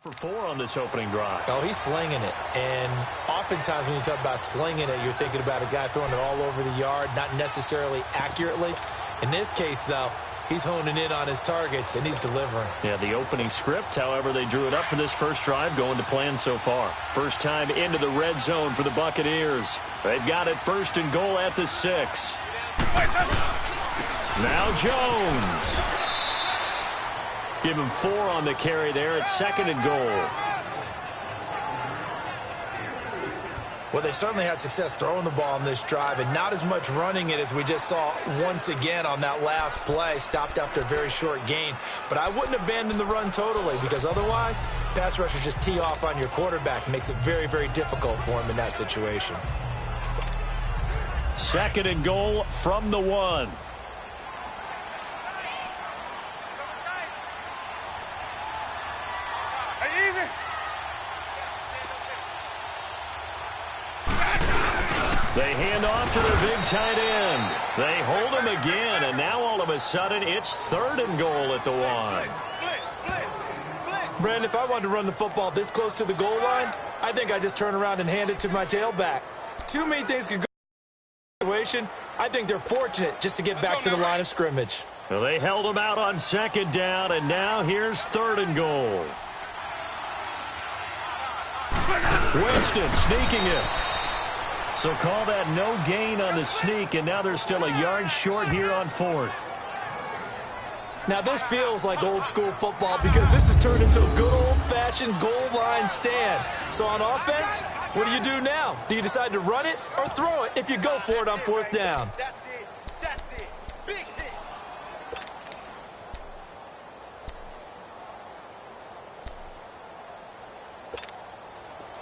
For 4 on this opening drive. Oh, he's slinging it. And oftentimes when you talk about slinging it, you're thinking about a guy throwing it all over the yard, not necessarily accurately. In this case, though, he's honing in on his targets, and he's delivering. Yeah, the opening script, however, they drew it up for this first drive, going to plan so far. First time into the red zone for the Buccaneers. They've got it 1st and goal at the 6. Now Jones. Give him 4 on the carry there at 2nd and goal. Well, they certainly had success throwing the ball in this drive and not as much running it as we just saw once again on that last play. Stopped after a very short gain. But I wouldn't abandon the run totally because otherwise, pass rushers just tee off on your quarterback. Makes it very, very difficult for him in that situation. 2nd and goal from the 1. They hand off to their big tight end. They hold him again, and now all of a sudden it's 3rd and goal at the 1. Brandon, if I wanted to run the football this close to the goal line, I think I just turn around and hand it to my tailback. Too many things could go in this situation. I think they're fortunate just to get back to the line of scrimmage. Well, they held him out on 2nd down, and now here's 3rd and goal. Winston sneaking it. So call that no gain on the sneak, and now they're still a yard short here on 4th. Now this feels like old school football because this has turned into a good old-fashioned goal line stand. So on offense, what do? Now? Do you decide to run it or throw it if you go for it on 4th down?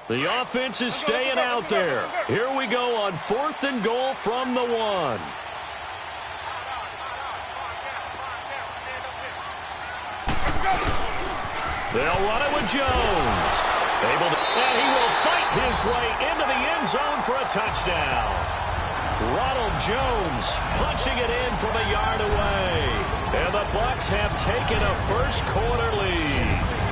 The offense is staying out there. Here we go on 4th and goal from the 1. They'll run it with Jones. And he will fight his way into the end zone for a touchdown. Ronald Jones punching it in from a yard away. And the Bucs have taken a first-quarter lead.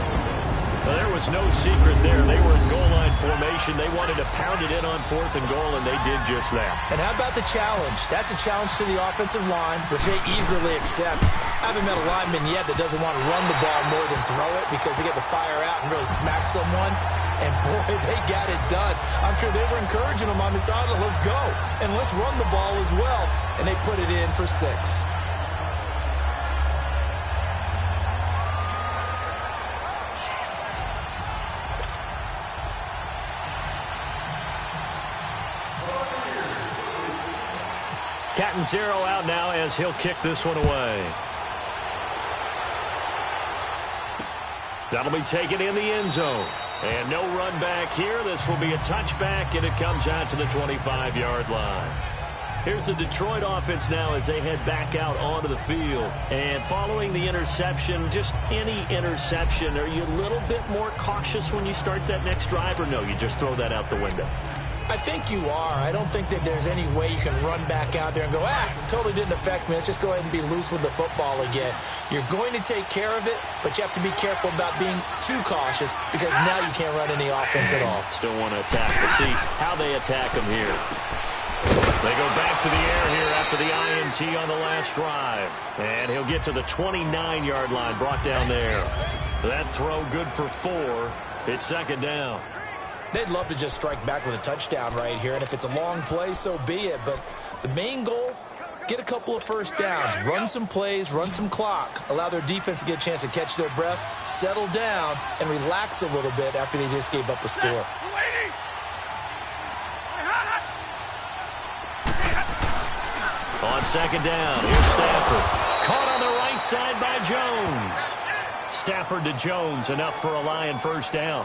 Well, there was no secret there. They were in goal line formation. They wanted to pound it in on 4th and goal, and they did just that. And how about the challenge? That's a challenge to the offensive line, which they eagerly accept. I haven't met a lineman yet that doesn't want to run the ball more than throw it because they get to fire out and really smack someone. And, boy, they got it done. I'm sure they were encouraging them on the sideline. Let's go, and let's run the ball as well. And they put it in for 6. Catanzaro out now as he'll kick this one away. That'll be taken in the end zone. And no run back here. This will be a touchback, and it comes out to the 25-yard line. Here's the Detroit offense now as they head back out onto the field. And following the interception, just any interception, are you a little bit more cautious when you start that next drive, or no, you just throw that out the window? I think you are. I don't think that there's any way you can run back out there and go, totally didn't affect me. Let's just go ahead and be loose with the football again. You're going to take care of it, but you have to be careful about being too cautious because now you can't run any offense at all. Still want to attack. We'll see how they attack them here. They go back to the air here after the INT on the last drive. And he'll get to the 29-yard line, brought down there. That throw good for 4. It's 2nd down. They'd love to just strike back with a touchdown right here, and if it's a long play, so be it. But the main goal, get a couple of first downs, run some plays, run some clock, allow their defense to get a chance to catch their breath, settle down, and relax a little bit after they just gave up a score. On 2nd down, here's Stafford. Caught on the right side by Jones. Stafford to Jones, enough for a Lion first down.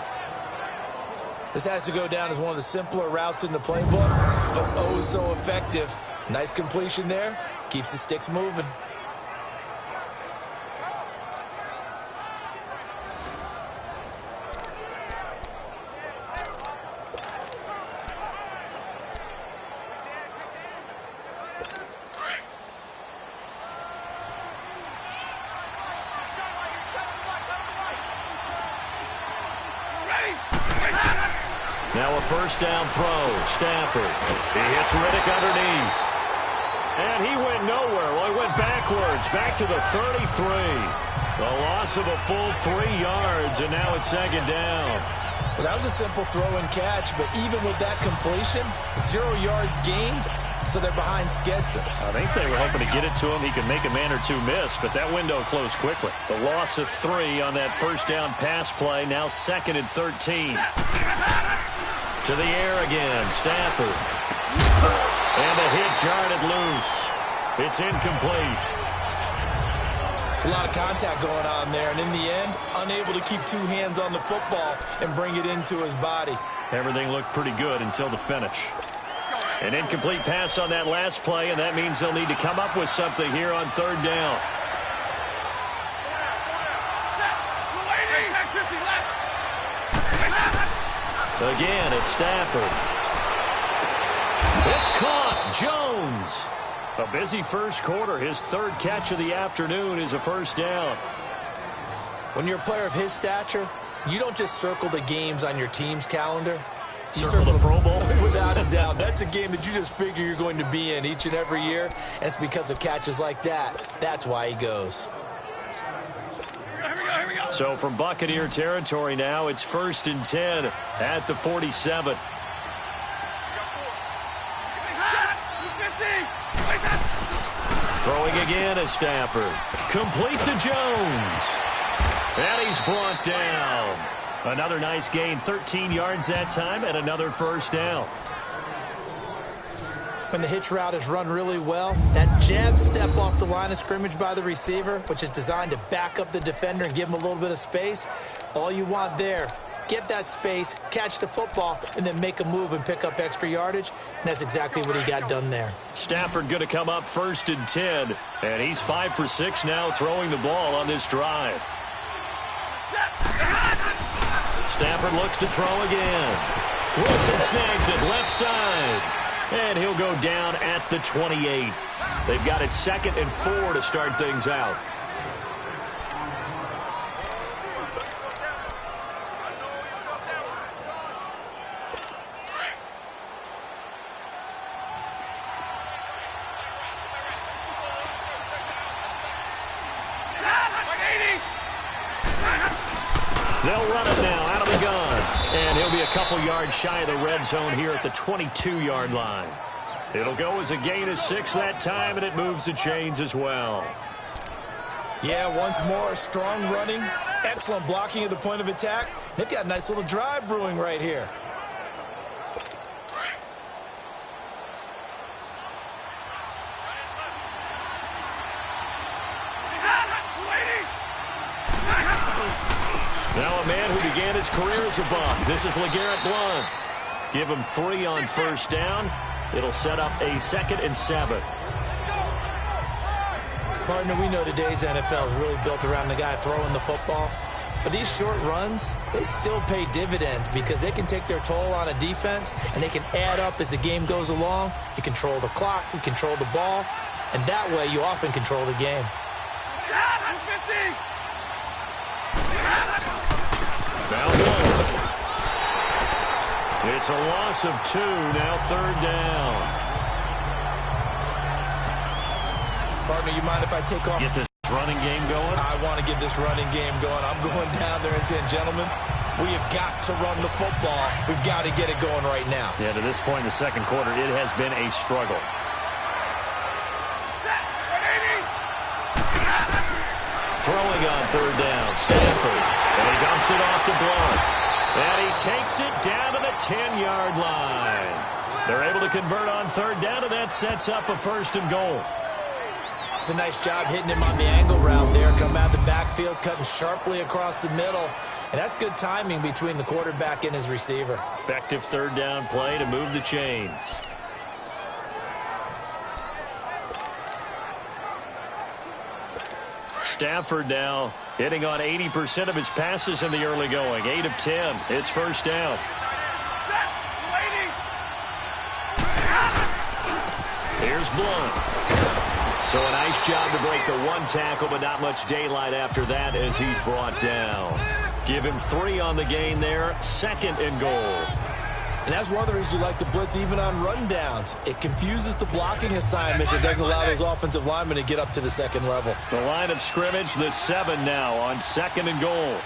This has to go down as one of the simpler routes in the playbook, but oh so effective. Nice completion there. Keeps the sticks moving. Now a first down throw. Stafford. He hits Riddick underneath. And he went nowhere. Well, he went backwards, back to the 33. The loss of a full 3 yards, and now it's second down. Well, that was a simple throw and catch, but even with that completion, 0 yards gained, so they're behind schedule. I think they were hoping to get it to him. He could make a man or two miss, but that window closed quickly. The loss of 3 on that first down pass play, now 2nd and 13. To the air again, Stafford. And a hit jarred it loose. It's incomplete. It's a lot of contact going on there, and in the end, unable to keep 2 hands on the football and bring it into his body. Everything looked pretty good until the finish. An incomplete pass on that last play, and that means they'll need to come up with something here on 3rd down. Again, it's Stafford. It's caught. Jones. A busy first quarter. His 3rd catch of the afternoon is a first down. When you're a player of his stature, you don't just circle the games on your team's calendar. You circle the Pro Bowl? Without a doubt. That's a game that you just figure you're going to be in each and every year. And it's because of catches like that. That's why he goes. So from Buccaneer territory now, it's 1st and 10 at the 47. Throwing again is Stafford. Complete to Jones. And he's brought down. Another nice gain, 13 yards that time, and another first down. When the hitch route is run really well, that jab step off the line of scrimmage by the receiver, which is designed to back up the defender and give him a little bit of space, all you want there, get that space, catch the football, and then make a move and pick up extra yardage, and that's exactly what he got done there. Stafford going to come up 1st and 10, and he's 5 for 6 now throwing the ball on this drive. Stafford looks to throw again. Wilson snags it left side. And he'll go down at the 28. They've got it 2nd and 4 to start things out. They'll run it now out of the gun. And he'll be a couple yards shy of the red zone here at the 22-yard line. It'll go as a gain of 6 that time, and it moves the chains as well. Yeah, once more, strong running, excellent blocking at the point of attack. They've got a nice little drive brewing right here. Now a man who began his career as a buck. This is LeGarrette Blount. Give him 3 on first down. It'll set up a 2nd and 7. Partner, we know today's NFL is really built around the guy throwing the football. But these short runs, they still pay dividends because they can take their toll on a defense, and they can add up as the game goes along. You control the clock, you control the ball, and that way you often control the game. Now one. It's a loss of 2, now 3rd down. Partner, you mind if I take off? Get this running game going? I want to get this running game going. I'm going down there and saying, gentlemen, we have got to run the football. We've got to get it going right now. Yeah, to this point in the 2nd quarter, it has been a struggle. Throwing on 3rd down, Stafford. And he dumps it off to Blount. And he takes it down to the 10-yard line. They're able to convert on 3rd down, and that sets up a 1st and goal. It's a nice job hitting him on the angle route there. Come out the backfield, cutting sharply across the middle. And that's good timing between the quarterback and his receiver. Effective 3rd down play to move the chains. Stafford now hitting on 80% of his passes in the early going. 8 of 10. It's 1st down. Here's Blount. So a nice job to break the 1 tackle, but not much daylight after that as he's brought down. Give him 3 on the game there. 2nd and goal. And that's one of the reasons you like to blitz even on run downs. It confuses the blocking assignments. It doesn't allow those offensive linemen to get up to the second level. The line of scrimmage, the 7 now on 2nd and goal.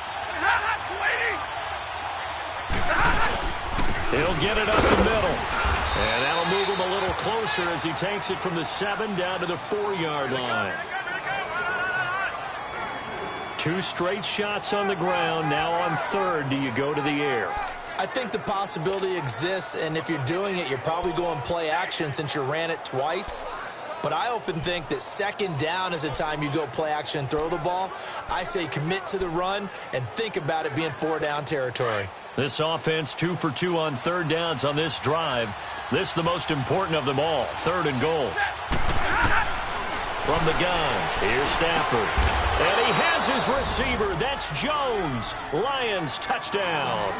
He'll get it up the middle. And that'll move him a little closer as he takes it from the 7 down to the 4-yard line. 2 straight shots on the ground. Now on 3rd, do you go to the air? I think the possibility exists, and if you're doing it, you're probably going play action since you ran it twice. But I often think that 2nd down is the time you go play action and throw the ball. I say commit to the run and think about it being 4-down territory. This offense 2 for 2 on 3rd downs on this drive. This the most important of them all. 3rd and goal. From the gun, here's Stafford. And he has his receiver. That's Jones. Lions touchdown.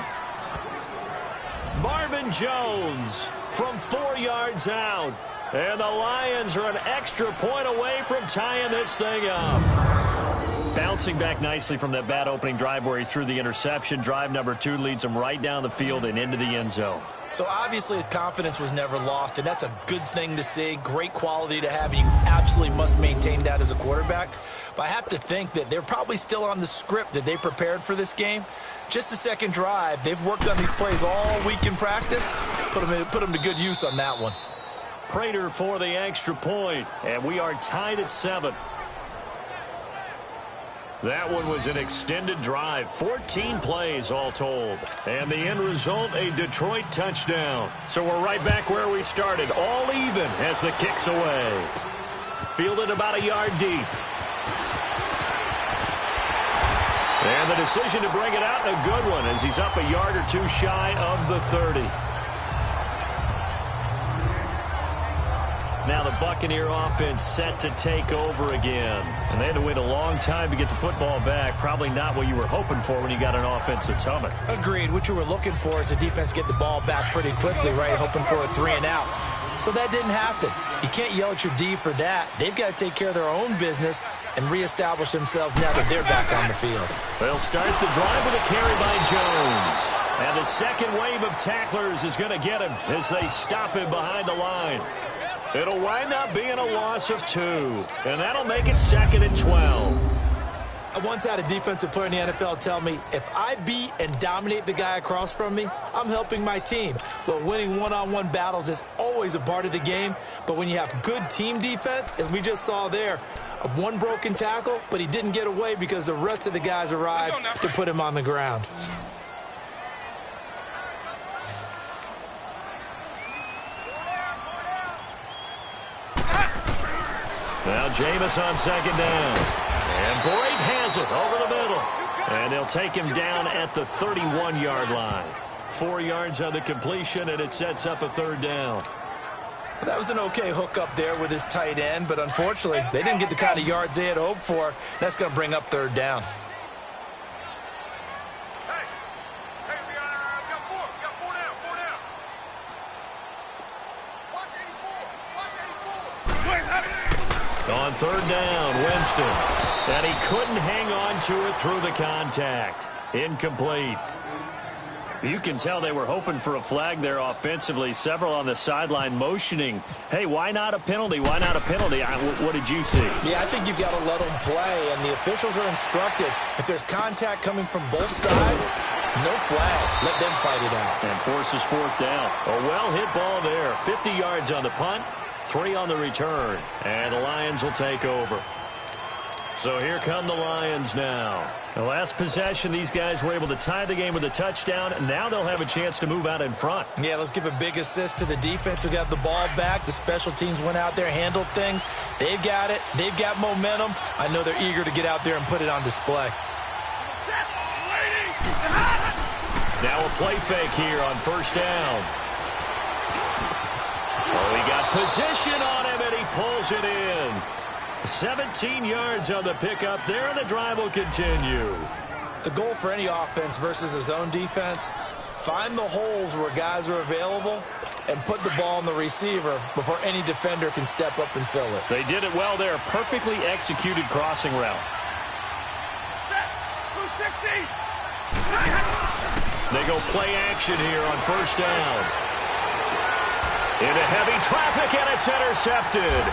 Marvin Jones from 4 yards out. And the Lions are an extra point away from tying this thing up. Bouncing back nicely from that bad opening drive where he threw the interception. Drive number 2 leads him right down the field and into the end zone. So obviously his confidence was never lost, and that's a good thing to see. Great quality to have, and you absolutely must maintain that as a quarterback. But I have to think that they're probably still on the script that they prepared for this game. Just the 2nd drive. They've worked on these plays all week in practice. Put them to good use on that one. Prater for the extra point, and we are tied at 7. That one was an extended drive, 14 plays all told. And the end result, a Detroit touchdown. So we're right back where we started, all even as the kick's away. Fielded about a yard deep. And the decision to bring it out, a good one, as he's up a yard or 2 shy of the 30. Now the Buccaneer offense set to take over again. And they had to wait a long time to get the football back. Probably not what you were hoping for when you got an offense that's humming. Agreed. What you were looking for is the defense get the ball back pretty quickly, right? Hoping for a 3 and out. So that didn't happen. You can't yell at your D for that. They've got to take care of their own business and reestablish themselves now that they're back on the field. They'll start the drive with a carry by Jones. And the second wave of tacklers is going to get him as they stop him behind the line. It'll wind up being a loss of 2. And that'll make it 2nd and 12. I once had a defensive player in the NFL tell me, if I beat and dominate the guy across from me, I'm helping my team. Well, winning one-on-one battles is always a part of the game. But when you have good team defense, as we just saw there, one broken tackle, but he didn't get away because the rest of the guys arrived to put him on the ground. Now Jameis on 2nd down. And Boyd has it over the middle. And they'll take him down at the 31-yard line. 4 yards on the completion, and it sets up a 3rd down. That was an okay hook up there with his tight end, but unfortunately, they didn't get the kind of yards they had hoped for. That's going to bring up 3rd down. On 3rd down, Winston. And he couldn't hang on to it through the contact. Incomplete. You can tell they were hoping for a flag there offensively. Several on the sideline motioning, hey, why not a penalty? Why not a penalty? What did you see? Yeah, I think you've got to let them play, and the officials are instructed. If there's contact coming from both sides, no flag. Let them fight it out. And forces 4th down. A well-hit ball there. 50 yards on the punt. 3 on the return, and the Lions will take over. So here come the Lions now. The last possession, these guys were able to tie the game with a touchdown, and now they'll have a chance to move out in front. Yeah, let's give a big assist to the defense who got the ball back. The special teams went out there, handled things. They've got it. They've got momentum. I know they're eager to get out there and put it on display. Now a play fake here on 1st down. Oh, he got position on him, and he pulls it in. 17 yards on the pickup there, and the drive will continue. The goal for any offense versus his own defense, find the holes where guys are available and put the ball on the receiver before any defender can step up and fill it. They did it well there. Perfectly executed crossing route. They go play action here on first down. Into heavy traffic, and it's intercepted.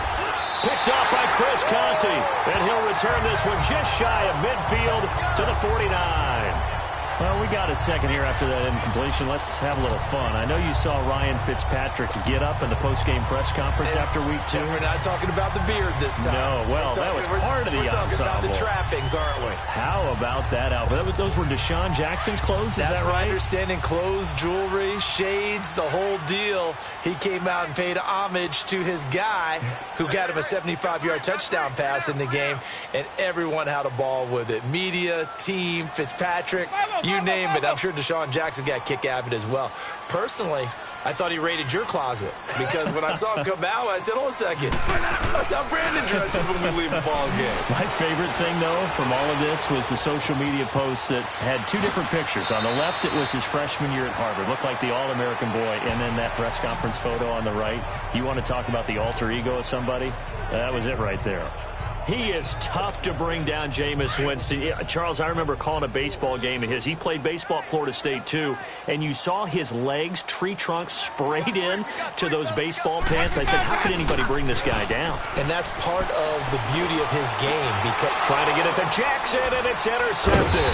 Picked off by Chris Conte, and he'll return this one just shy of midfield to the 49. Well, we got a second here after that incompletion. Let's have a little fun. I know you saw Ryan Fitzpatrick's get up in the post-game press conference after week 2. We're not talking about the beard this time. No, well, that was part of the ensemble. We're talking about the trappings, aren't we? How about that outfit? Those were Deshaun Jackson's clothes, is that right? That's my understanding. Clothes, jewelry, shades, the whole deal. He came out and paid homage to his guy who got him a 75-yard touchdown pass in the game, and everyone had a ball with it. Media, team, Fitzpatrick, you name it. I'm sure Deshaun Jackson got a kick out of it as well. Personally, I thought he raided your closet because when I saw him come out, I said, hold a second. That's how Brandon dresses when we leave the ball game. My favorite thing, though, from all of this was the social media posts that had 2 different pictures. On the left, it was his freshman year at Harvard. Looked like the All-American boy. And then that press conference photo on the right. You want to talk about the alter ego of somebody? That was it right there. He is tough to bring down, Jameis Winston. Yeah, Charles, I remember calling a baseball game of his. He played baseball at Florida State, too, and you saw his legs, tree trunks sprayed in to those baseball pants. I said, how could anybody bring this guy down? And that's part of the beauty of his game. Because trying to get it to Jackson, and it's intercepted.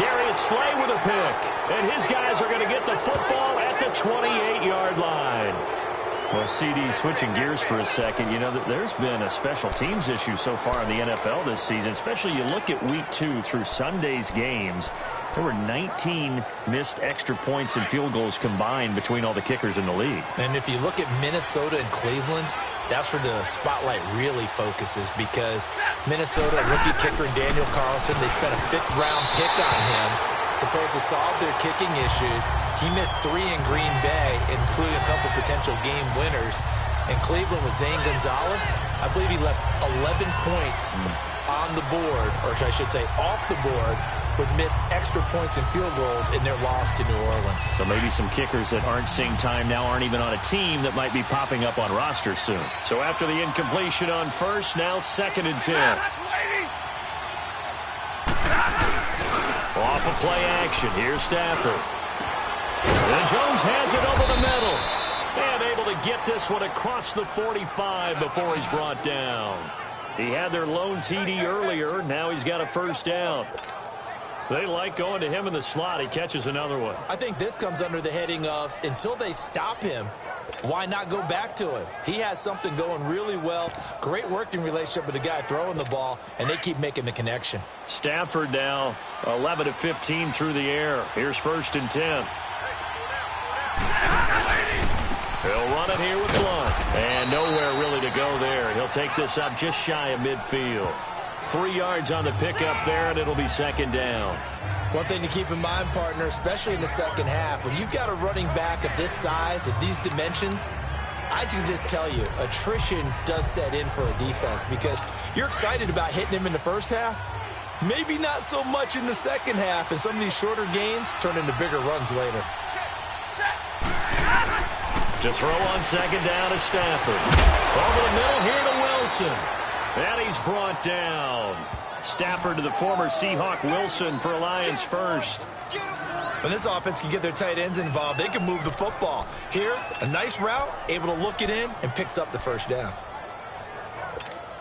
Darius Slay with a pick, and his guys are going to get the football at the 28-yard line. Well, CD, switching gears for a second, you know, there's been a special teams issue so far in the NFL this season, especially you look at week 2 through Sunday's games. There were 19 missed extra points and field goals combined between all the kickers in the league. And if you look at Minnesota and Cleveland, that's where the spotlight really focuses because Minnesota, rookie kicker Daniel Carlson, they spent a 5th-round pick on him. Supposed to solve their kicking issues. He missed 3 in Green Bay, including a couple potential game winners. And Cleveland with Zane Gonzalez, I believe he left 11 points on the board, or I should say off the board, with missed extra points and field goals in their loss to New Orleans. So maybe some kickers that aren't seeing time now aren't even on a team that might be popping up on rosters soon. So after the incompletion on first, now 2nd and 10. Off of play action, here's Stafford. And Jones has it over the middle. And able to get this one across the 45 before he's brought down. He had their lone TD earlier. Now he's got a first down. They like going to him in the slot. He catches another one. I think this comes under the heading of until they stop him, why not go back to him? He has something going really well. Great working relationship with the guy throwing the ball, and they keep making the connection. Stafford now 11 of 15 through the air. Here's 1st and 10. He'll run it here with Blunt. And nowhere really to go there. He'll take this up just shy of midfield. 3 yards on the pickup there, and it'll be 2nd down. One thing to keep in mind, partner, especially in the second half, when you've got a running back of this size, of these dimensions, I can just tell you, attrition does set in for a defense because you're excited about hitting him in the first half. Maybe not so much in the second half, and some of these shorter gains turn into bigger runs later. To throw on 2nd down is Stafford. Over the middle here to Wilson. And he's brought down. Stafford to the former Seahawk Wilson for Lions first. When this offense can get their tight ends involved, they can move the football. Here, a nice route, able to look it in, and picks up the first down.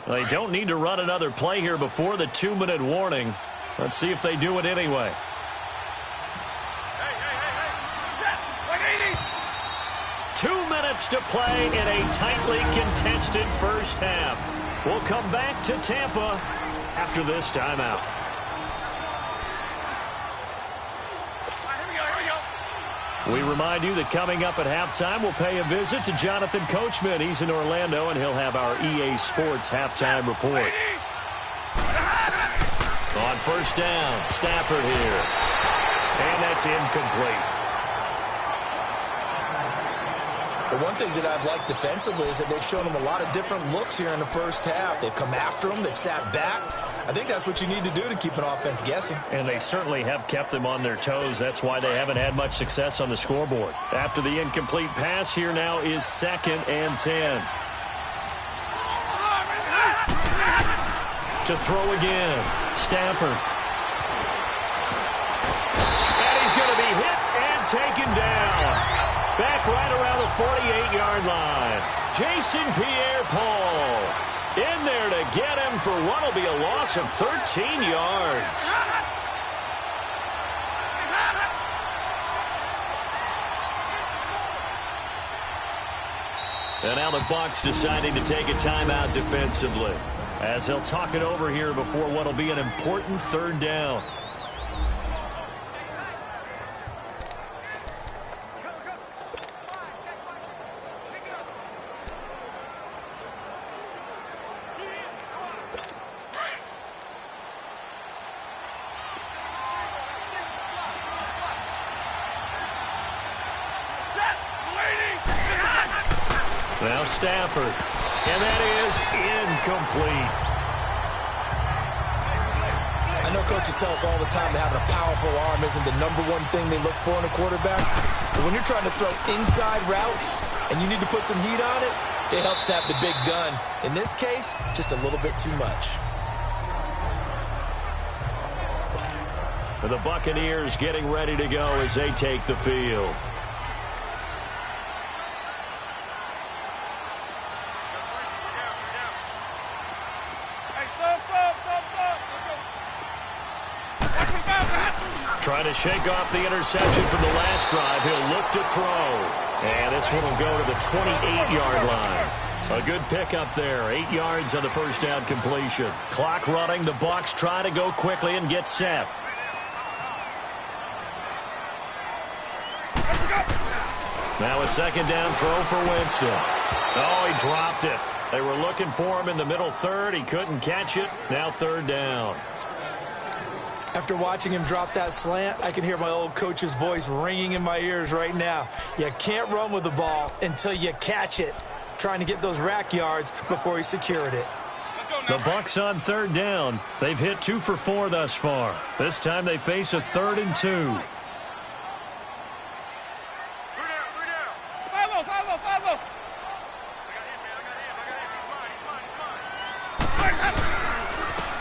They don't need to run another play here before the 2-minute warning. Let's see if they do it anyway. Hey. 2 minutes to play in a tightly contested first half. We'll come back to Tampa after this timeout. We remind you that coming up at halftime, we'll pay a visit to Jonathan Coachman. He's in Orlando, and he'll have our EA Sports halftime report. On first down, Stafford here. And that's incomplete. The one thing that I've liked defensively is that they've shown them a lot of different looks here in the first half. They've come after them. They've sat back. I think that's what you need to do to keep an offense guessing. And they certainly have kept them on their toes. That's why they haven't had much success on the scoreboard. After the incomplete pass, here now is 2nd and 10. To throw again, Stafford. And he's going to be hit 48-yard line. Jason Pierre-Paul in there to get him for what will be a loss of 13 yards. And now the Bucs deciding to take a timeout defensively, as they'll talk it over here before what will be an important third down. Now Stafford, and that is incomplete. I know coaches tell us all the time that having a powerful arm isn't the #1 thing they look for in a quarterback. But when you're trying to throw inside routes and you need to put some heat on it, it helps to have the big gun. In this case, just a little bit too much. The Buccaneers getting ready to go as they take the field. Trying to shake off the interception from the last drive. He'll look to throw. And this one will go to the 28-yard line. A good pickup there. 8 yards on the first down completion. Clock running. The Bucs try to go quickly and get set. Now a second down throw for Winston. Oh, he dropped it. They were looking for him in the middle third. He couldn't catch it. Now third down. After watching him drop that slant, I can hear my old coach's voice ringing in my ears right now. You can't run with the ball until you catch it. Trying to get those rack yards before he secured it. The Bucs on third down. They've hit 2 for 4 thus far. This time they face a 3rd and 2.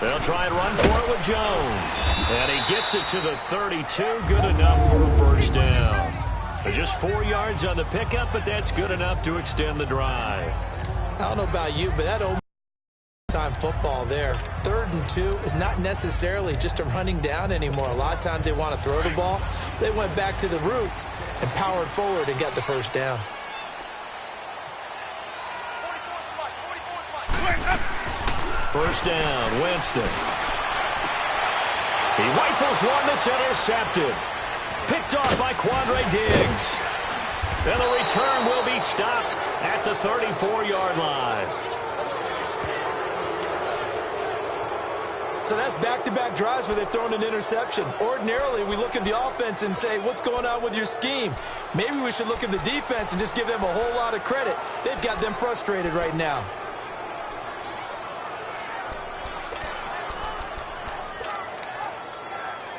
They'll try and run for it with Jones. And he gets it to the 32. Good enough for a first down. They're just 4 yards on the pickup, but that's good enough to extend the drive. I don't know about you, but that old time football there, 3rd and 2 is not necessarily just a running down anymore. A lot of times they want to throw the ball. They went back to the roots and powered forward and got the first down. First down, Winston. He rifles one that's intercepted. Picked off by Quandre Diggs. And the return will be stopped at the 34-yard line. So that's back-to-back drives where they've thrown an interception. Ordinarily, we look at the offense and say, what's going on with your scheme? Maybe we should look at the defense and just give them a whole lot of credit. They've got them frustrated right now.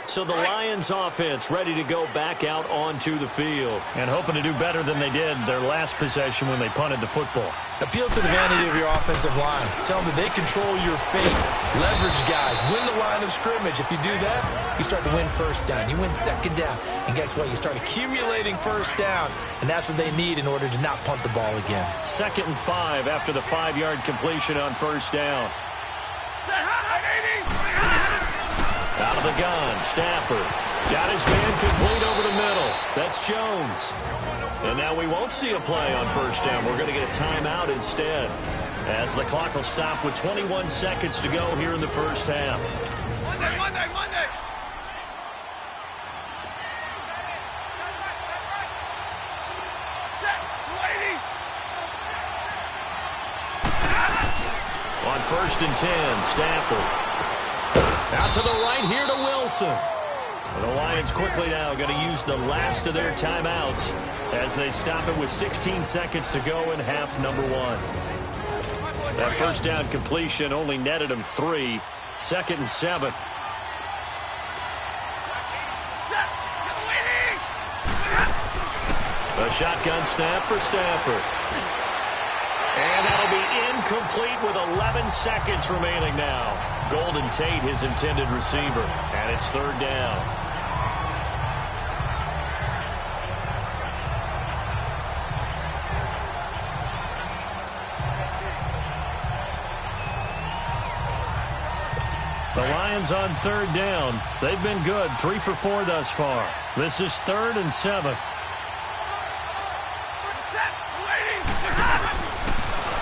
So the Lions offense ready to go back out onto the field. And hoping to do better than they did their last possession when they punted the football. Appeal to the vanity of your offensive line. Tell them that they control your fate. Leverage guys. Win the line of scrimmage. If you do that, you start to win first down. You win second down. And guess what? You start accumulating first downs. And that's what they need in order to not punt the ball again. 2nd and 5 after the 5-yard completion on first down. Out of the gun, Stafford. Got his man complete over the middle. That's Jones. And now we won't see a play on first down. We're going to get a timeout instead, as the clock will stop with 21 seconds to go here in the first half. Monday. On 1st and 10, Stafford. Out to the right here to Wilson. And the Lions quickly now going to use the last of their timeouts as they stop it with 16 seconds to go in half number 1. That first down completion only netted him 3. 2nd and 7. A shotgun snap for Stafford. And that'll be incomplete with 11 seconds remaining now. Golden Tate, his intended receiver. And it's 3rd down. The Lions on third down. They've been good, 3 for 4 thus far. This is 3rd and 7.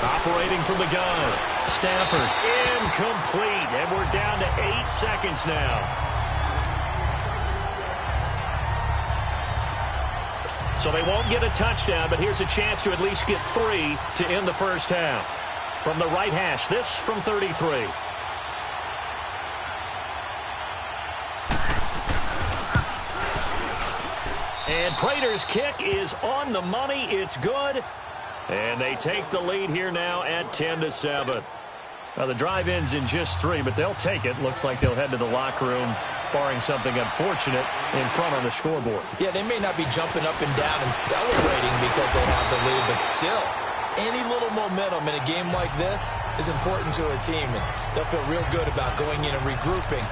Operating from the gun. Stafford incomplete, and we're down to 8 seconds now. So they won't get a touchdown, but here's a chance to at least get 3 to end the first half. From the right hash, this from 33. And Prater's kick is on the money. It's good. And they take the lead here now at 10-7. Now the drive ends in just 3, but they'll take it. Looks like they'll head to the locker room, barring something unfortunate, in front on the scoreboard. Yeah, they may not be jumping up and down and celebrating because they have the lead, but still, any little momentum in a game like this is important to a team, and they'll feel real good about going in and regrouping,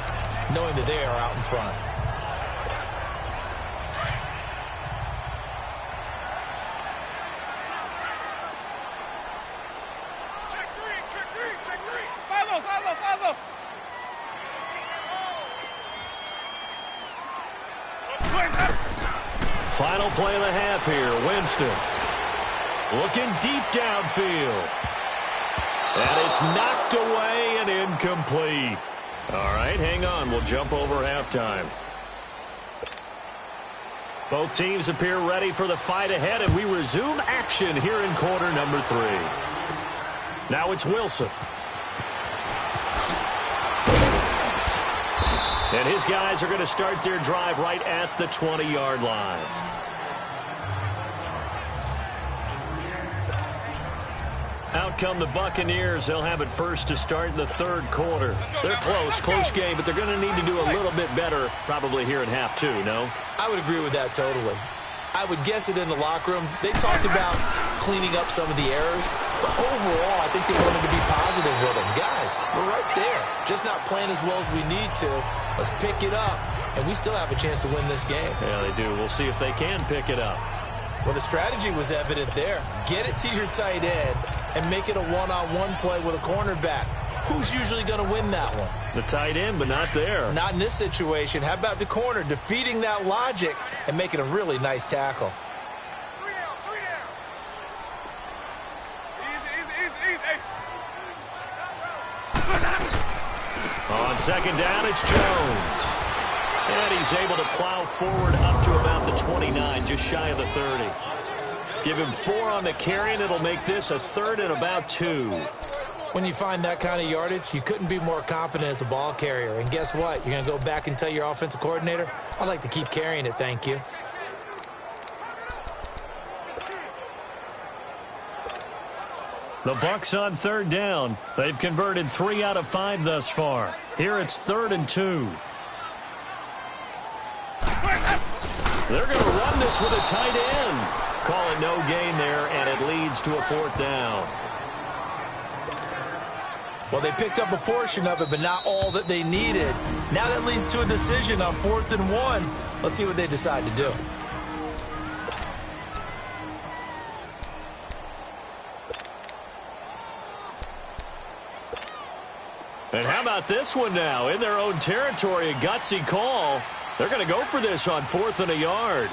knowing that they are out in front. Final play of the half here. Winston looking deep downfield. And it's knocked away and incomplete. All right, hang on. We'll jump over halftime. Both teams appear ready for the fight ahead, and we resume action here in quarter number 3. Now it's Wilson. And his guys are going to start their drive right at the 20-yard line. Out come the Buccaneers. They'll have it first to start the third quarter. They're close game, but they're going to need to do a little bit better probably here in half 2, no? I would agree with that totally. I would guess it in the locker room. They talked about cleaning up some of the errors, but overall, I think they wanted to be positive with them. Guys, we're right there. Just not playing as well as we need to. Let's pick it up, and we still have a chance to win this game. Yeah, they do. We'll see if they can pick it up. Well, the strategy was evident there. Get it to your tight end and make it a one-on-one play with a cornerback. Who's usually going to win that one? The tight end, but not there. Not in this situation. How about the corner defeating that logic and making a really nice tackle? On second down, it's Jones. And he's able to plow forward up to about the 29, just shy of the 30. Give him 4 on the carry, and it'll make this a 3rd and about 2. When you find that kind of yardage, you couldn't be more confident as a ball carrier. And guess what? You're going to go back and tell your offensive coordinator, I'd like to keep carrying it, thank you. The Bucs on third down. They've converted 3 out of 5 thus far. Here it's 3rd and 2. They're going to run this with a tight end. Call it no gain there, and it leads to a 4th down. Well, they picked up a portion of it, but not all that they needed. Now that leads to a decision on 4th and 1. Let's see what they decide to do. And how about this one now? In their own territory, a gutsy call. They're going to go for this on 4th and a yard.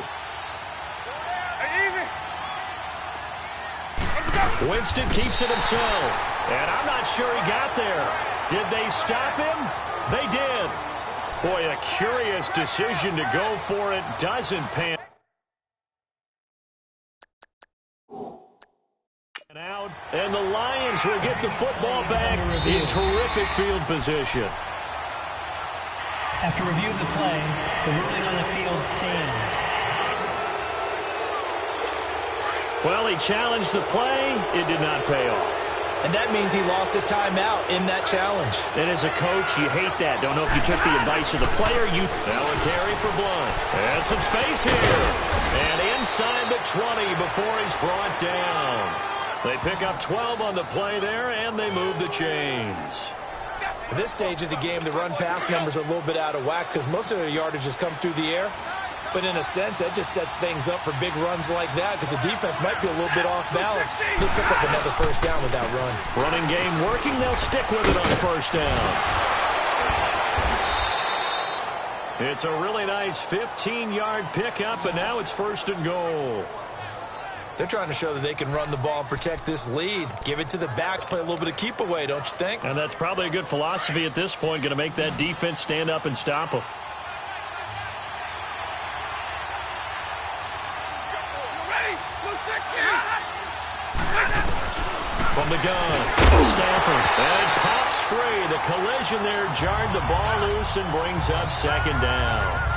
Winston keeps it himself. And I'm not sure he got there. Did they stop him? They did. Boy, a curious decision to go for it. Doesn't pan out. And the Lions will get the football back in terrific field position. After review of the play, the ruling on the field stands. Well, he challenged the play. It did not pay off. And that means he lost a timeout in that challenge. And as a coach, you hate that. Don't know if you took the advice of the player. Now a carry for Blunt. And some space here. And inside the 20 before he's brought down. They pick up 12 on the play there, and they move the chains. At this stage of the game, the run-pass numbers are a little bit out of whack because most of their yardage has come through the air. But in a sense, that just sets things up for big runs like that because the defense might be a little bit off balance. They'll pick up another first down with that run. Running game working. They'll stick with it on first down. It's a really nice 15-yard pickup, and now it's 1st and goal. They're trying to show that they can run the ball and protect this lead. Give it to the backs, play a little bit of keep away, don't you think? And that's probably a good philosophy at this point, going to make that defense stand up and stop them. From the gun, Stafford, and pops free. The collision there jarred the ball loose and brings up 2nd down.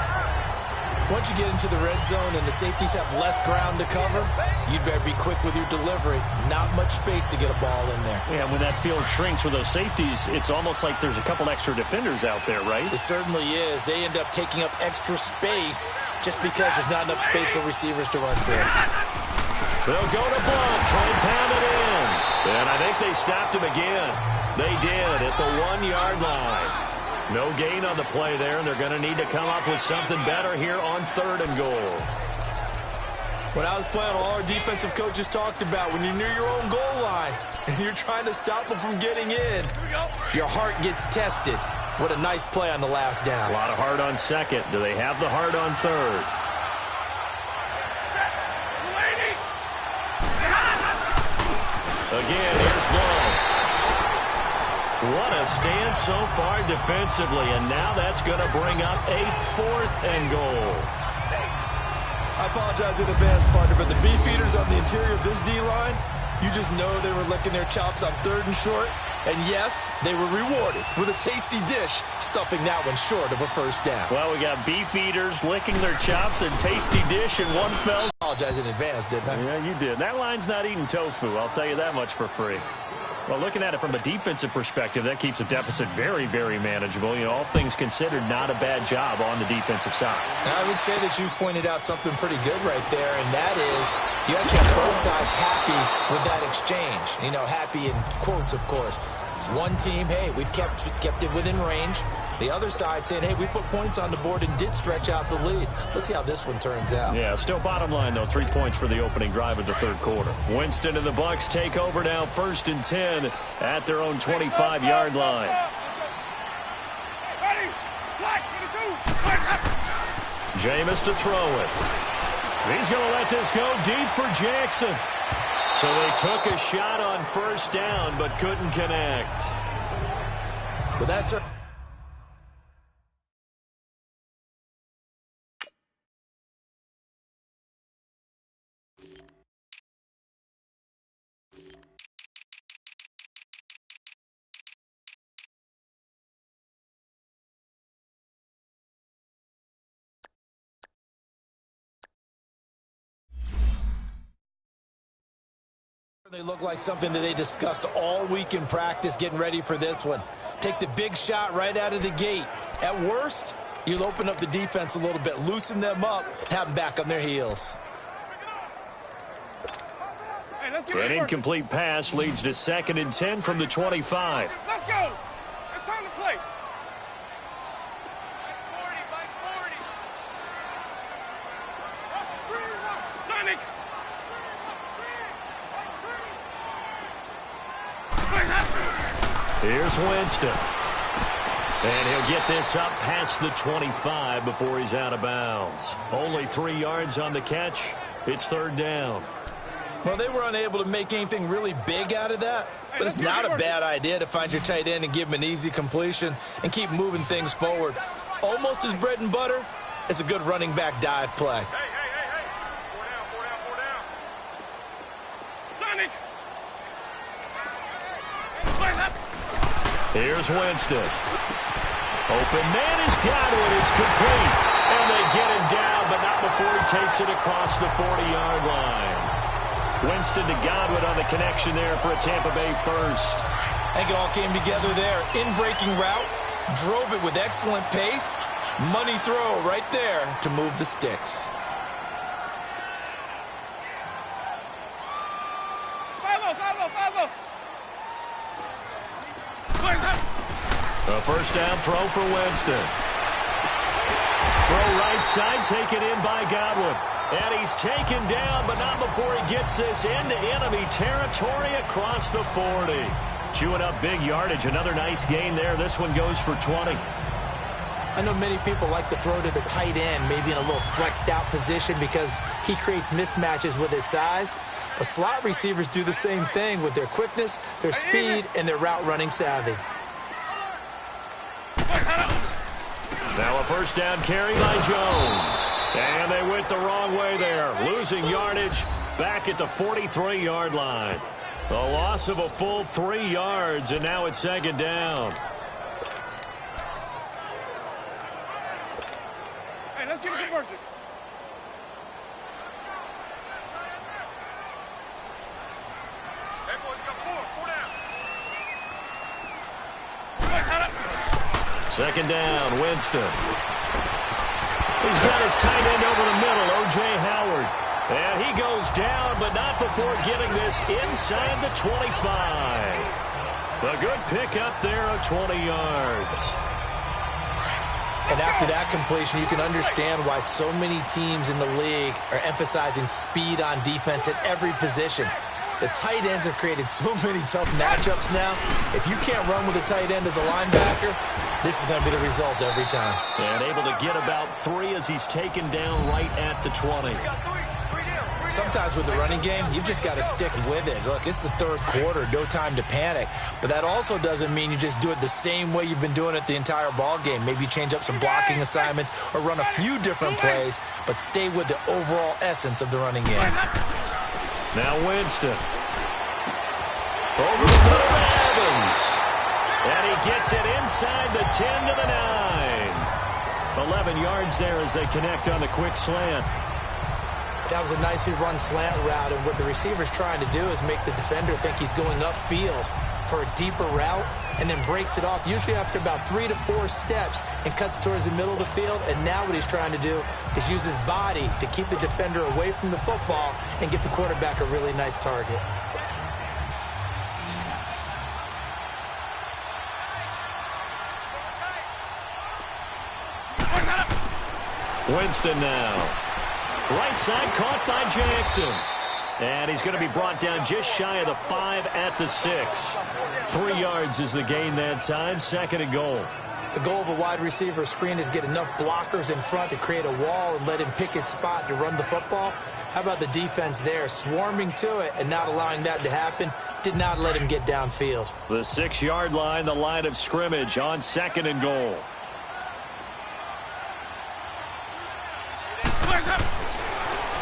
Once you get into the red zone and the safeties have less ground to cover, you'd better be quick with your delivery. Not much space to get a ball in there. Yeah, when that field shrinks with those safeties, it's almost like there's a couple extra defenders out there, right? It certainly is. They end up taking up extra space just because there's not enough space for receivers to run through. They'll go to Blunt, try and pound it in. And I think they stopped him again. They did at the 1-yard line. No gain on the play there, and they're going to need to come up with something better here on 3rd and goal. When I was playing, all our defensive coaches talked about when you're near your own goal line and you're trying to stop them from getting in, your heart gets tested. What a nice play on the last down. A lot of heart on 2nd. Do they have the heart on 3rd? Again, here's Blunt. What a stand so far defensively, and now that's going to bring up a 4th and goal. I apologize in advance, partner, but the beefeaters on the interior of this D-line, you just know they were licking their chops on 3rd and short. And yes, they were rewarded with a tasty dish, stuffing that one short of a 1st down. Well, we got beefeaters licking their chops and tasty dish in one fell. I apologize in advance, didn't I? Yeah, you did. That line's not eating tofu, I'll tell you that much for free. Well, looking at it from a defensive perspective, that keeps the deficit very, very manageable. You know, all things considered, not a bad job on the defensive side. I would say that you pointed out something pretty good right there, and that is you actually have both sides happy with that exchange. You know, happy in quotes, of course. One team, hey, we've kept it within range. The other side saying, hey, we put points on the board and did stretch out the lead. Let's see how this one turns out. Yeah, still bottom line, though, 3 points for the opening drive of the 3rd quarter. Winston and the Bucs take over now, 1st and 10 at their own 25-yard line. Jameis to throw it. He's going to let this go deep for Jackson. So they took a shot on 1st down, but couldn't connect. Well, that's a... They look like something that they discussed all week in practice getting ready for this one. Take the big shot right out of the gate. At worst, you'll open up the defense a little bit, loosen them up, have them back on their heels. An incomplete pass leads to 2nd and 10 from the 25. Let's go. It's time to play. Sonic. Here's Winston. And he'll get this up past the 25 before he's out of bounds. Only 3 yards on the catch. It's 3rd down. Well, they were unable to make anything really big out of that, but it's not a bad idea to find your tight end and give him an easy completion and keep moving things forward. Almost as bread and butter as a good running back dive play. Hey. Sonic. Here's Winston. Open man is Godwin. It's complete. And they get him down, but not before he takes it across the 40-yard line. Winston to Godwin on the connection there for a Tampa Bay 1st. I think it all came together there. In-breaking route, drove it with excellent pace. Money throw right there to move the sticks. A 1st down throw for Winston. Throw right side, taken in by Godwin. And he's taken down, but not before he gets this into enemy territory across the 40. Chewing up big yardage. Another nice gain there. This one goes for 20. I know many people like to throw to the tight end, maybe in a little flexed out position because he creates mismatches with his size. But slot receivers do the same thing with their quickness, their speed, and their route running savvy. Now a first down carry by Jones. And they went the wrong way there, losing yardage back at the 43-yard line. A loss of a full 3 yards, and now it's second down. Hey, let's get a conversion. Hey, boys, got 4 down. Second down, Winston. He's got his tight end over the middle, O.J. Howard. And he goes down, but not before getting this inside the 25. A good pickup there of 20 yards. And after that completion, you can understand why so many teams in the league are emphasizing speed on defense at every position. The tight ends have created so many tough matchups now. If you can't run with a tight end as a linebacker, this is going to be the result every time. And able to get about 3 as he's taken down right at the 20. Sometimes with the running game, you've just got to stick with it. Look, it's the third quarter, no time to panic. But that also doesn't mean you just do it the same way you've been doing it the entire ball game. Maybe change up some blocking assignments or run a few different plays, but stay with the overall essence of the running game. Now Winston. Over the middle to Evans. And he gets it inside the 10 to the 9. 11 yards there as they connect on the quick slant. That was a nicely run slant route, and what the receiver's trying to do is make the defender think he's going upfield for a deeper route and then breaks it off, usually after about 3 to 4 steps, and cuts towards the middle of the field. And now what he's trying to do is use his body to keep the defender away from the football and get the quarterback a really nice target. Winston now. Right side caught by Jackson. And he's going to be brought down just shy of the 5 at the 6. 3 yards is the gain that time. Second and goal. The goal of a wide receiver screen is get enough blockers in front to create a wall and let him pick his spot to run the football. How about the defense there, swarming to it and not allowing that to happen? Did not let him get downfield. The 6-yard line, the line of scrimmage on second and goal.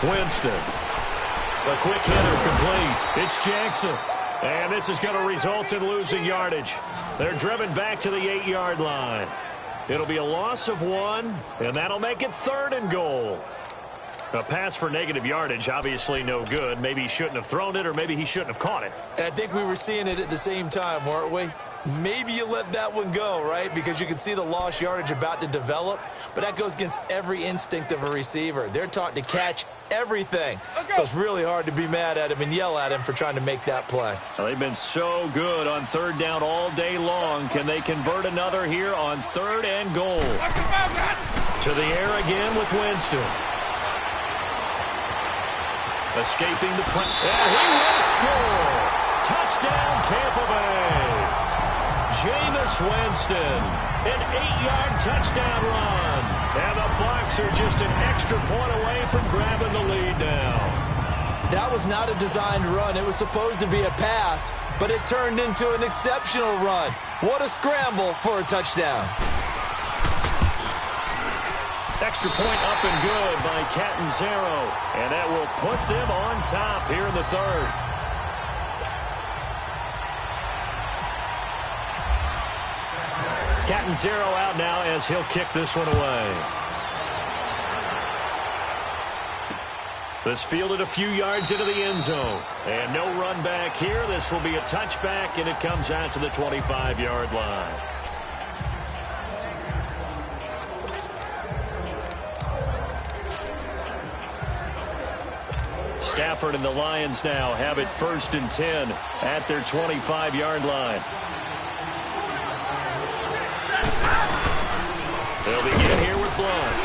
Winston. A quick hitter complete. It's Jackson. And this is going to result in losing yardage. They're driven back to the 8-yard line. It'll be a loss of 1, and that'll make it third and goal. A pass for negative yardage, obviously no good. Maybe he shouldn't have thrown it, or maybe he shouldn't have caught it. I think we were seeing it at the same time, weren't we? Maybe you let that one go, right? Because you can see the lost yardage about to develop. But that goes against every instinct of a receiver. They're taught to catch everything. So it's really hard to be mad at him and yell at him for trying to make that play. Well, they've been so good on third down all day long. Can they convert another here on third and goal? To the air again with Winston. Escaping the play. And he will score. Touchdown, Tampa Bay. Jameis Winston, an 8-yard touchdown run. And the Bucs are just an extra point away from grabbing the lead now. That was not a designed run. It was supposed to be a pass, but it turned into an exceptional run. What a scramble for a touchdown. Extra point up and good by Catanzaro. And that will put them on top here in the third. Catanzaro out now as he'll kick this one away. This fielded a few yards into the end zone. And no run back here. This will be a touchback, and it comes out to the 25-yard line. Stafford and the Lions now have it 1st and 10 at their 25-yard line. They'll begin here with Blunt.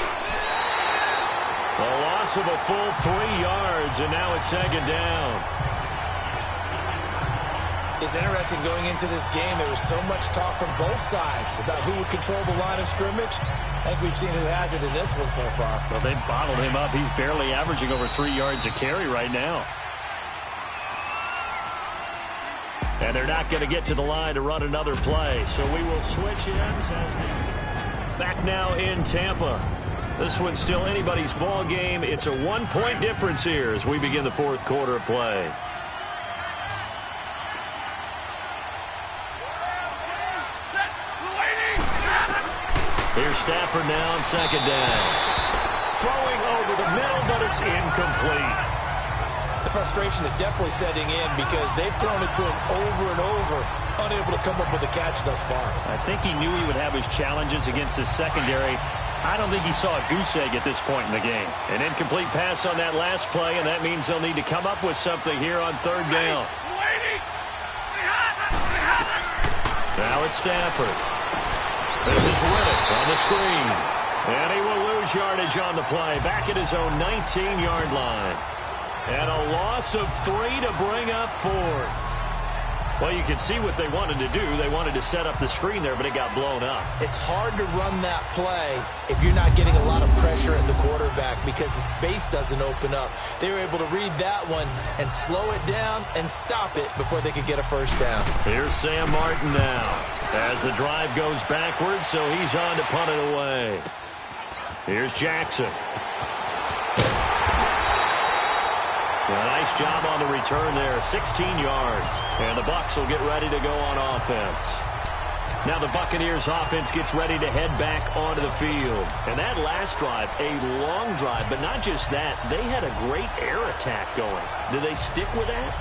A loss of a full 3 yards, and now it's second down. It's interesting going into this game. There was so much talk from both sides about who would control the line of scrimmage. I think we've seen who has it in this one so far. Well, they bottled him up. He's barely averaging over 3 yards a carry right now. And they're not going to get to the line to run another play. So we will switch ends as back now in Tampa. This one's still anybody's ball game. It's a 1-point difference here as we begin the fourth quarter of play. Here's Stafford now on second down. Throwing over the middle, but it's incomplete. The frustration is definitely setting in because they've thrown it to him over and over, unable to come up with a catch thus far. I think he knew he would have his challenges against his secondary. I don't think he saw a goose egg at this point in the game. An incomplete pass on that last play, and that means they'll need to come up with something here on third down. Now it's Stafford. This is Riddick on the screen. And he will lose yardage on the play. Back at his own 19-yard line. And a loss of 3 to bring up 4. Well, you can see what they wanted to do. They wanted to set up the screen there, but it got blown up. It's hard to run that play if you're not getting a lot of pressure at the quarterback because the space doesn't open up. They were able to read that one and slow it down and stop it before they could get a first down. Here's Sam Martin now as the drive goes backwards, so he's on to punt it away. Here's Jackson. A nice job on the return there, 16 yards. And the Bucs will get ready to go on offense. Now the Buccaneers offense gets ready to head back onto the field. And that last drive, a long drive, but not just that, they had a great air attack going. Do they stick with that?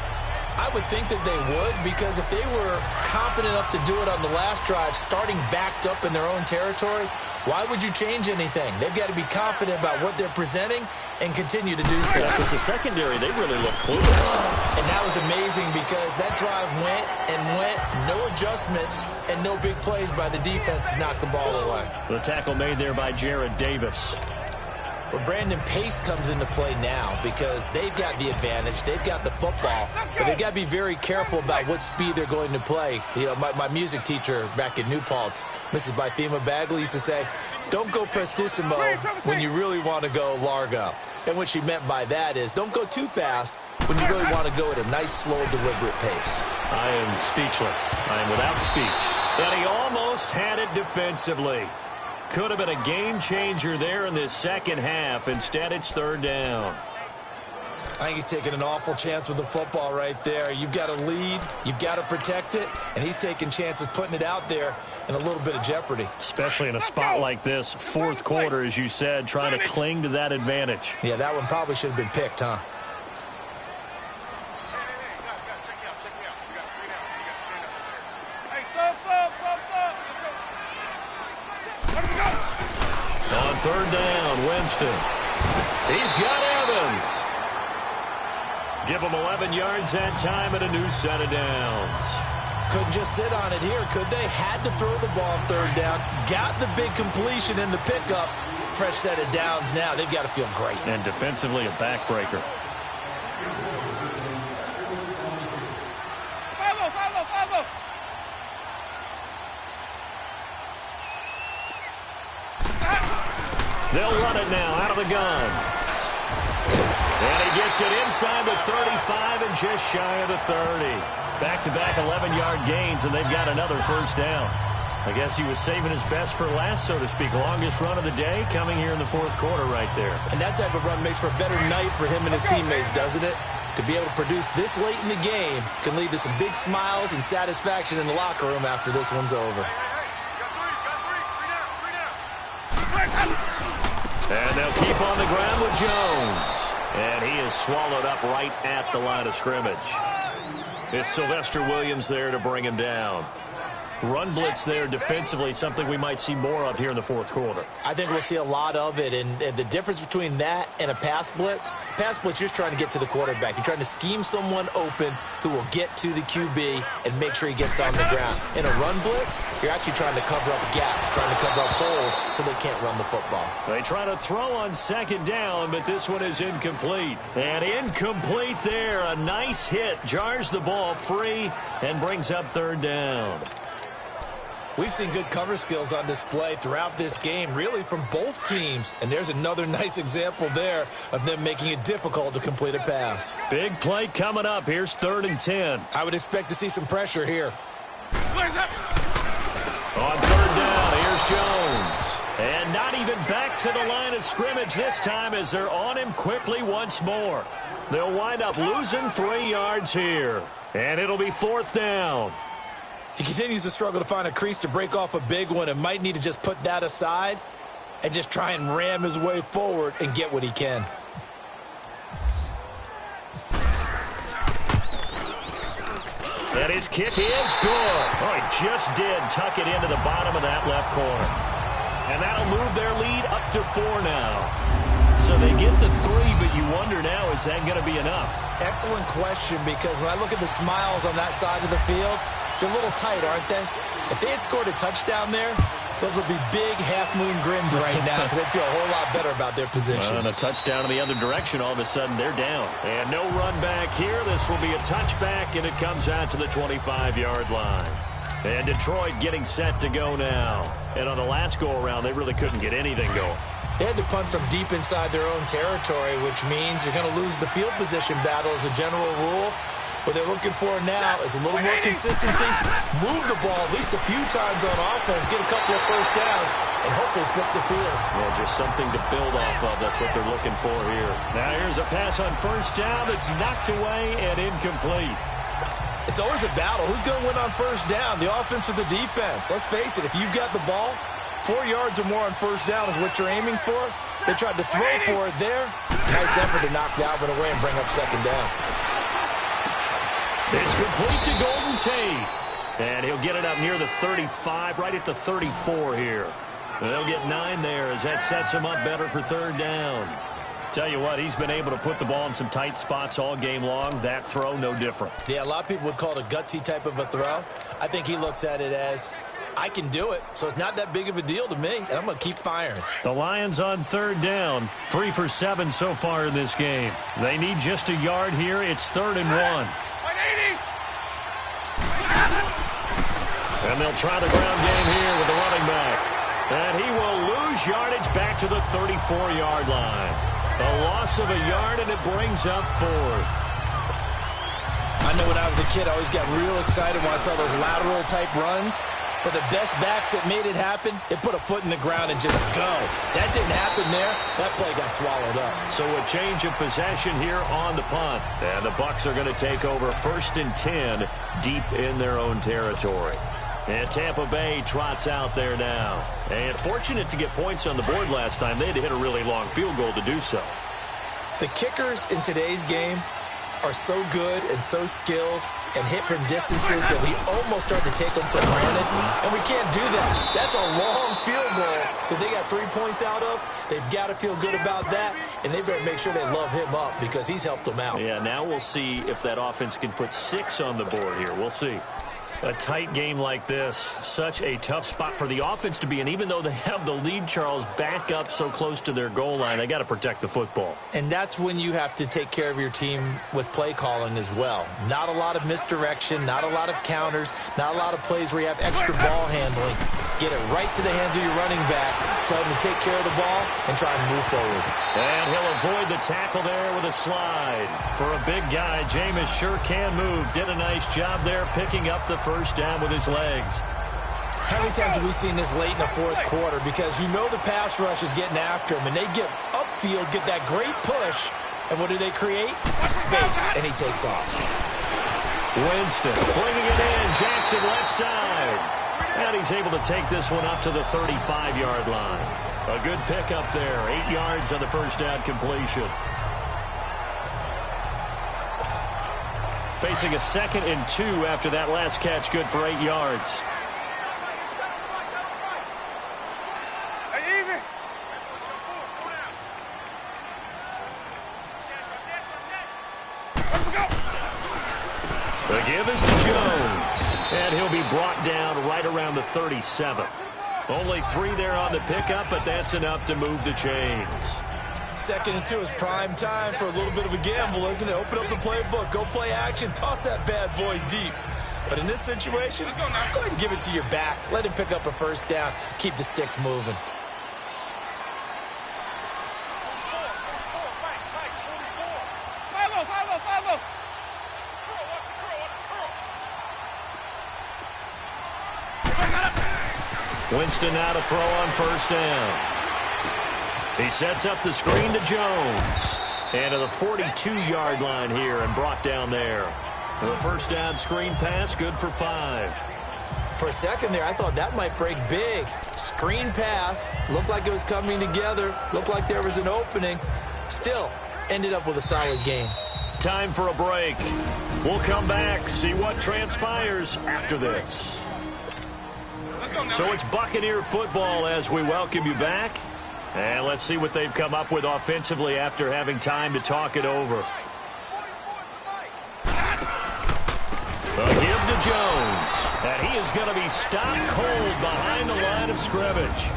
I would think that they would, because if they were competent enough to do it on the last drive, starting backed up in their own territory, why would you change anything? They've got to be confident about what they're presenting and continue to do so. Because the secondary, they really look clueless. And that was amazing because that drive went and went, no adjustments, and no big plays by the defense to knock the ball away. The tackle made there by Jared Davis. Well, Brandon, pace comes into play now because they've got the advantage. They've got the football, but they've got to be very careful about what speed they're going to play. You know, my music teacher back in New Paltz, Mrs. Bythema Bagley, used to say, don't go prestissimo when you really want to go largo. And what she meant by that is don't go too fast when you really want to go at a nice, slow, deliberate pace. I am speechless. I am without speech. And he almost had it defensively. Could have been a game changer there in this second half. Instead, it's third down. I think he's taking an awful chance with the football right there. You've got to lead, you've got to protect it, and he's taking chances putting it out there in a little bit of jeopardy. Especially in a spot like this, fourth quarter, as you said, trying to cling to that advantage. Yeah, that one probably should have been picked, huh? On third down, Winston. He's got Evans. Give him 11 yards that time and a new set of downs. Couldn't just sit on it here, could they? Had to throw the ball on third down. Got the big completion in the pickup. Fresh set of downs now. They've got to feel great. And defensively, a backbreaker. They'll run it now out of the gun. And he gets it inside the 35 and just shy of the 30. Back-to-back 11-yard gains, and they've got another first down. I guess he was saving his best for last, so to speak. Longest run of the day coming here in the fourth quarter right there. And that type of run makes for a better night for him and his teammates, doesn't it? To be able to produce this late in the game can lead to some big smiles and satisfaction in the locker room after this one's over. And they'll keep on the ground with Jones. And he is swallowed up right at the line of scrimmage. It's Sylvester Williams there to bring him down. run blitz there defensively, something we might see more of here in the fourth quarter. I think we'll see a lot of it, and the difference between that and a pass blitz, you're just trying to get to the quarterback. You're trying to scheme someone open who will get to the QB and make sure he gets on the ground. In a run blitz, you're actually trying to cover up gaps, trying to cover up holes so they can't run the football. They try to throw on second down, but this one is incomplete. And incomplete there. A nice hit. Jars the ball free and brings up third down. We've seen good cover skills on display throughout this game, really from both teams. And there's another nice example there of them making it difficult to complete a pass. Big play coming up. Here's 3rd and 10. I would expect to see some pressure here. On 3rd down, here's Jones. And not even back to the line of scrimmage this time as they're on him quickly once more. They'll wind up losing 3 yards here. And it'll be 4th down. He continues to struggle to find a crease to break off a big one and might need to just put that aside and just try and ram his way forward and get what he can. And his kick is good. Oh, he just did tuck it into the bottom of that left corner. And that'll move their lead up to 4 now. So they get to 3, but you wonder now, is that going to be enough? Excellent question, because when I look at the smiles on that side of the field, they're a little tight, aren't they? If they had scored a touchdown there, those would be big half-moon grins right now because they'd feel a whole lot better about their position. And a touchdown in the other direction, all of a sudden they're down. And no run back here. This will be a touchback, and it comes out to the 25-yard line. And Detroit getting set to go now. And on the last go-around, they really couldn't get anything going. They had to punt from deep inside their own territory, which means you're going to lose the field position battle as a general rule. What they're looking for now is a little more consistency, move the ball at least a few times on offense, get a couple of first downs, and hopefully flip the field. Well, just something to build off of. That's what they're looking for here. Now here's a pass on 1st down that's knocked away and incomplete. It's always a battle. Who's going to win on 1st down, the offense or the defense? Let's face it, if you've got the ball, 4 yards or more on 1st down is what you're aiming for. They tried to throw for it there. Nice effort to knock Dalvin away and bring up 2nd down. It's complete to Golden Tate. And he'll get it up near the 35, right at the 34 here. And they'll get 9 there as that sets him up better for 3rd down. Tell you what, he's been able to put the ball in some tight spots all game long. That throw, no different. Yeah, a lot of people would call it a gutsy type of a throw. I think he looks at it as, I can do it, so it's not that big of a deal to me, and I'm going to keep firing. The Lions on 3rd down, 3 for 7 so far in this game. They need just a yard here. It's 3rd and 1. And they'll try the ground game here with the running back. And he will lose yardage back to the 34-yard line. A loss of a yard, and it brings up 4th. I know when I was a kid, I always got real excited when I saw those lateral-type runs. But the best backs that made it happen, they put a foot in the ground and just go. That didn't happen there. That play got swallowed up. So a change of possession here on the punt. And the Bucs are going to take over 1st and 10 deep in their own territory. And Tampa Bay trots out there now. And fortunate to get points on the board last time. They had to hit a really long field goal to do so. The kickers in today's game are so good and so skilled and hit from distances that we almost start to take them for granted. And we can't do that. That's a long field goal that they got 3 points out of. They've got to feel good about that, and they better make sure they love him up because he's helped them out. Yeah, now we'll see if that offense can put 6 on the board here. We'll see. A tight game like this, such a tough spot for the offense to be in. Even though they have the lead, Charles, back up so close to their goal line, they got to protect the football. And that's when you have to take care of your team with play calling as well. Not a lot of misdirection, not a lot of counters, not a lot of plays where you have extra ball handling. Get it right to the hands of your running back, tell him to take care of the ball, and try and move forward. And he'll avoid the tackle there with a slide. For a big guy, Jameis sure can move. Did a nice job there picking up the 1st down with his legs. How many times have we seen this late in the 4th quarter? Because you know the pass rush is getting after him, and they get upfield, get that great push, and what do they create? Space, and he takes off. Winston bringing it in, Jackson left side. And he's able to take this one up to the 35-yard line. A good pickup there, 8 yards on the 1st down completion. Facing a 2nd and 2 after that last catch, good for 8 yards. The give is to Jones. And he'll be brought down right around the 37. Only 3 there on the pickup, but that's enough to move the chains. 2nd and 2 is prime time for a little bit of a gamble, isn't it? Open up the playbook, go play action, toss that bad boy deep. But in this situation, go ahead and give it to your back. Let him pick up a first down. Keep the sticks moving. Winston now to throw on first down. He sets up the screen to Jones. And to the 42-yard line here and brought down there. The first down screen pass, good for 5. For a second there, I thought that might break big. Screen pass, looked like it was coming together, looked like there was an opening. Still, ended up with a solid game. Time for a break. We'll come back, see what transpires after this. So it's Buccaneer football as we welcome you back. And let's see what they've come up with offensively after having time to talk it over. A give to Jones. And he is going to be stopped cold behind the line of scrimmage.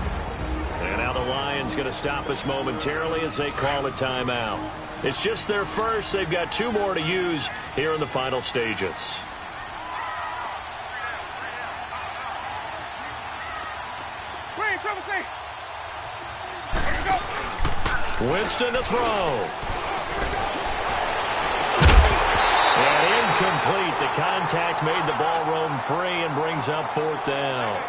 And now the Lions going to stop us momentarily as they call a timeout. It's just their first. They've got 2 more to use here in the final stages. Winston to throw. And incomplete. The contact made the ball roam free and brings up 4th down.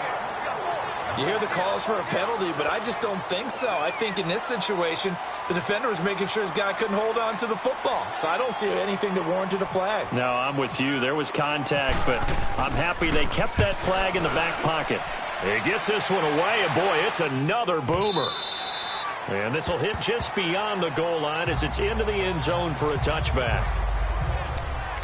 You hear the calls for a penalty, but I just don't think so. I think in this situation, the defender was making sure his guy couldn't hold on to the football. So I don't see anything that warranted a flag. No, I'm with you. There was contact, but I'm happy they kept that flag in the back pocket. He gets this one away, and boy, it's another boomer. And this will hit just beyond the goal line as it's into the end zone for a touchback.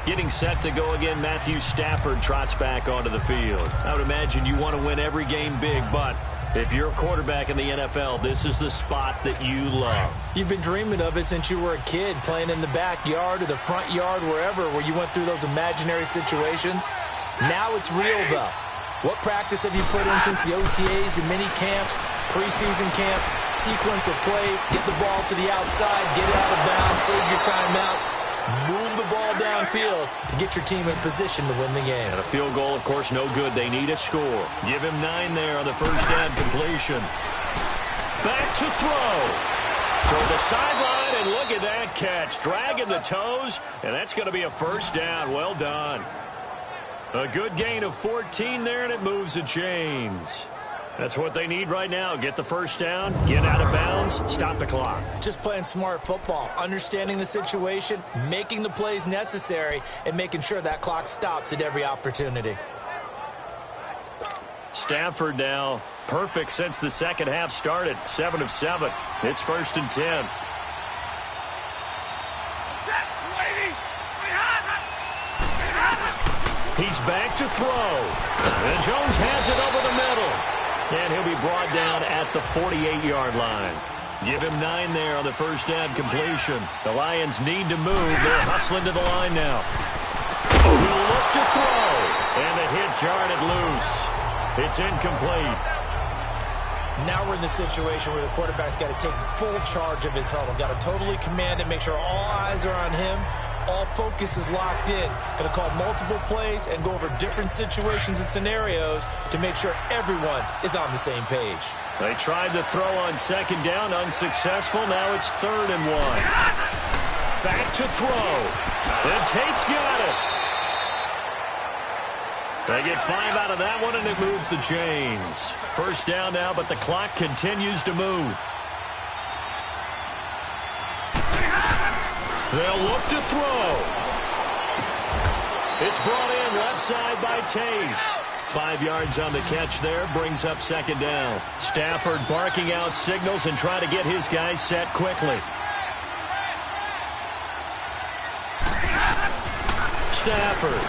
Getting set to go again, Matthew Stafford trots back onto the field. I would imagine you want to win every game big, but if you're a quarterback in the NFL, this is the spot that you love. You've been dreaming of it since you were a kid, playing in the backyard or the front yard, wherever, where you went through those imaginary situations. Now it's real, though. What practice have you put in since the OTAs, the mini camps, preseason camp, sequence of plays, get the ball to the outside, get it out of bounds, save your timeouts, move the ball downfield to get your team in position to win the game. And a field goal, of course, no good. They need a score. Give him 9 there on the first down completion. Back to throw. Toward the sideline, and look at that catch. Dragging the toes, and that's going to be a first down. Well done. A good gain of 14 there, and it moves the chains. That's what they need right now. Get the first down, get out of bounds, stop the clock. Just playing smart football, understanding the situation, making the plays necessary, and making sure that clock stops at every opportunity. Stafford now perfect since the second half started. 7 of 7. It's 1st and 10. He's back to throw. And Jones has it over the middle. And he'll be brought down at the 48-yard line. Give him 9 there on the first down completion. The Lions need to move. They're hustling to the line now. He'll look to throw. And the hit jarred it loose. It's incomplete. Now we're in the situation where the quarterback's got to take full charge of his huddle. Got to totally command it, make sure all eyes are on him. All focus is locked in. Going to call multiple plays and go over different situations and scenarios to make sure everyone is on the same page. They tried to throw on second down, unsuccessful. Now it's 3rd and 1. Back to throw. And Tate's got it. They get 5 out of that one, and it moves the chains. First down now, but the clock continues to move. They'll look to throw. It's brought in left side by Tate. 5 yards on the catch there, brings up second down. Stafford barking out signals and trying to get his guys set quickly. Stafford.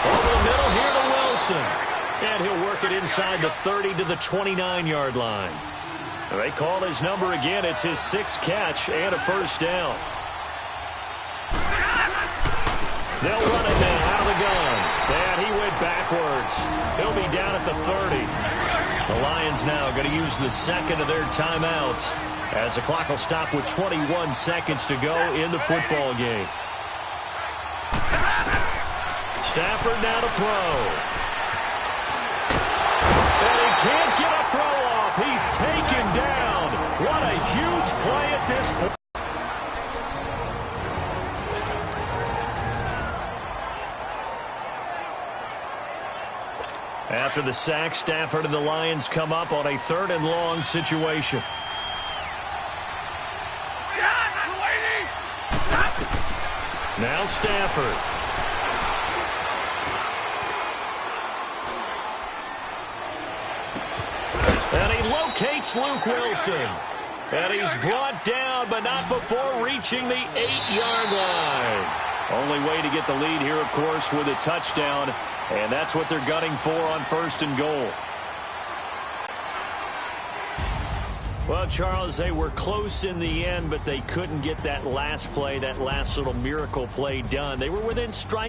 Over the middle here to Wilson. And he'll work it inside the 30 to the 29-yard line. They call his number again. It's his 6th catch and a first down. They'll run it now out of the gun. And he went backwards. He'll be down at the 30. The Lions now going to use the second of their timeouts as the clock will stop with 21 seconds to go in the football game. Stafford now to throw. And he can't get a throw off. He's taken down. What a huge play at this point. After the sack, Stafford and the Lions come up on a 3rd and long situation. Now Stafford. And he locates Luke Wilson. And he's brought down, but not before reaching the 8-yard line. Only way to get the lead here, of course, with a touchdown. And that's what they're gunning for on 1st and goal. Well, Charles, they were close in the end, but they couldn't get that last play, that last little miracle play done. They were within strike